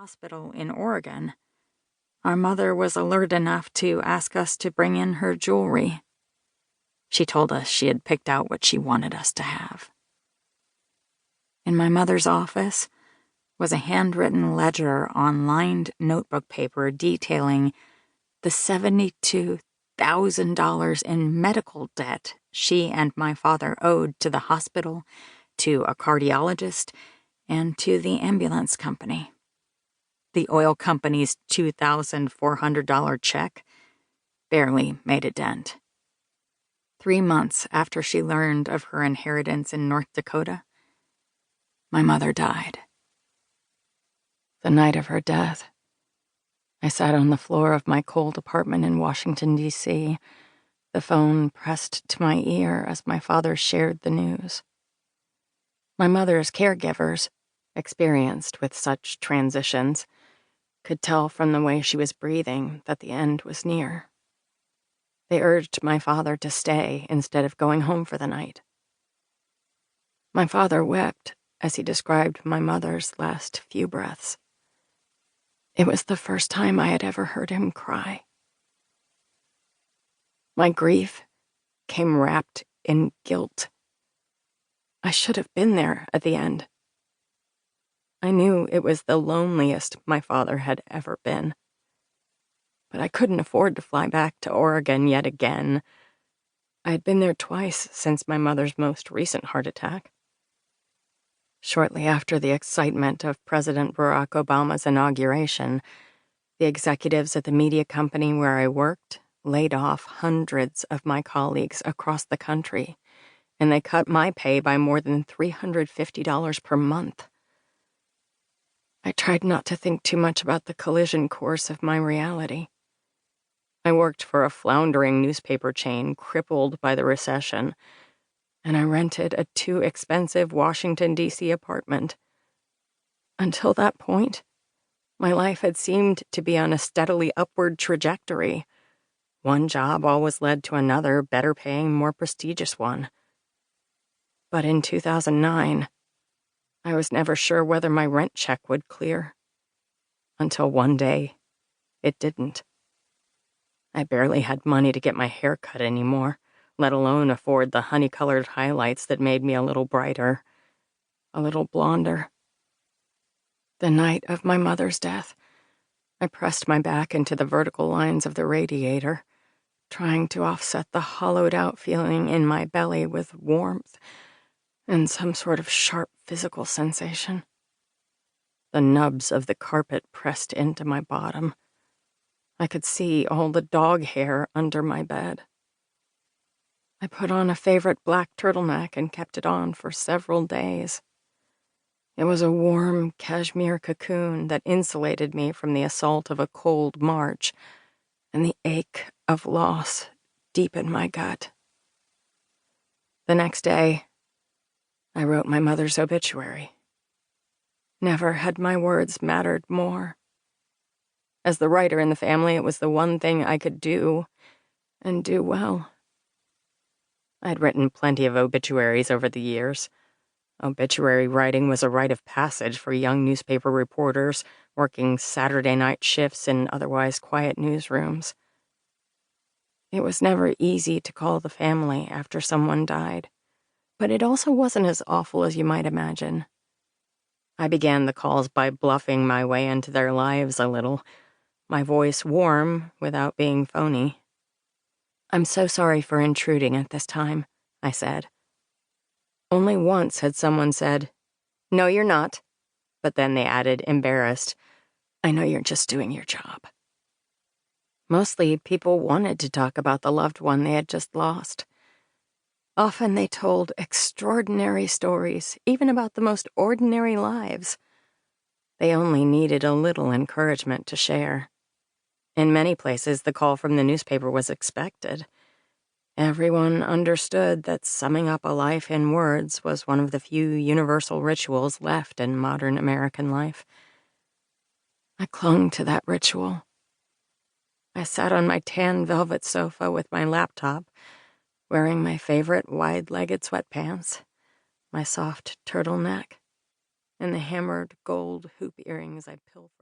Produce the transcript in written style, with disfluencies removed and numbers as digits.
hospital in Oregon, our mother was alert enough to ask us to bring in her jewelry. She told us she had picked out what she wanted us to have. In my mother's office was a handwritten ledger on lined notebook paper detailing the $72,000 in medical debt she and my father owed to the hospital, to a cardiologist, and to the ambulance company. The oil company's $2,400 check barely made a dent. 3 months after she learned of her inheritance in North Dakota, my mother died. The night of her death, I sat on the floor of my cold apartment in Washington, D.C., the phone pressed to my ear as my father shared the news. My mother's caregivers, experienced with such transitions, could tell from the way she was breathing that the end was near. They urged my father to stay instead of going home for the night. My father wept as he described my mother's last few breaths. It was the first time I had ever heard him cry. My grief came wrapped in guilt. I should have been there at the end. I knew it was the loneliest my father had ever been. But I couldn't afford to fly back to Oregon yet again. I had been there twice since my mother's most recent heart attack. Shortly after the excitement of President Barack Obama's inauguration, the executives at the media company where I worked laid off hundreds of my colleagues across the country, and they cut my pay by more than $350 per month. I tried not to think too much about the collision course of my reality. I worked for a floundering newspaper chain crippled by the recession, and I rented a too expensive Washington, D.C. apartment. Until that point, my life had seemed to be on a steadily upward trajectory. One job always led to another, better paying, more prestigious one. But in 2009, I was never sure whether my rent check would clear. Until one day, it didn't. I barely had money to get my hair cut anymore, let alone afford the honey-colored highlights that made me a little brighter, a little blonder. The night of my mother's death, I pressed my back into the vertical lines of the radiator, trying to offset the hollowed-out feeling in my belly with warmth and some sort of sharp physical sensation. The nubs of the carpet pressed into my bottom. I could see all the dog hair under my bed. I put on a favorite black turtleneck and kept it on for several days. It was a warm cashmere cocoon that insulated me from the assault of a cold March and the ache of loss deep in my gut. The next day, I wrote my mother's obituary. Never had my words mattered more. As the writer in the family, it was the one thing I could do, and do well. I'd written plenty of obituaries over the years. Obituary writing was a rite of passage for young newspaper reporters working Saturday night shifts in otherwise quiet newsrooms. It was never easy to call the family after someone died, but it also wasn't as awful as you might imagine. I began the calls by bluffing my way into their lives a little, my voice warm without being phony. "I'm so sorry for intruding at this time," I said. Only once had someone said, "No, you're not," but then they added, embarrassed, "I know you're just doing your job." Mostly, people wanted to talk about the loved one they had just lost. Often they told extraordinary stories, even about the most ordinary lives. They only needed a little encouragement to share. In many places, the call from the newspaper was expected. Everyone understood that summing up a life in words was one of the few universal rituals left in modern American life. I clung to that ritual. I sat on my tan velvet sofa with my laptop, wearing my favorite wide-legged sweatpants, my soft turtleneck, and the hammered gold hoop earrings I pilfered.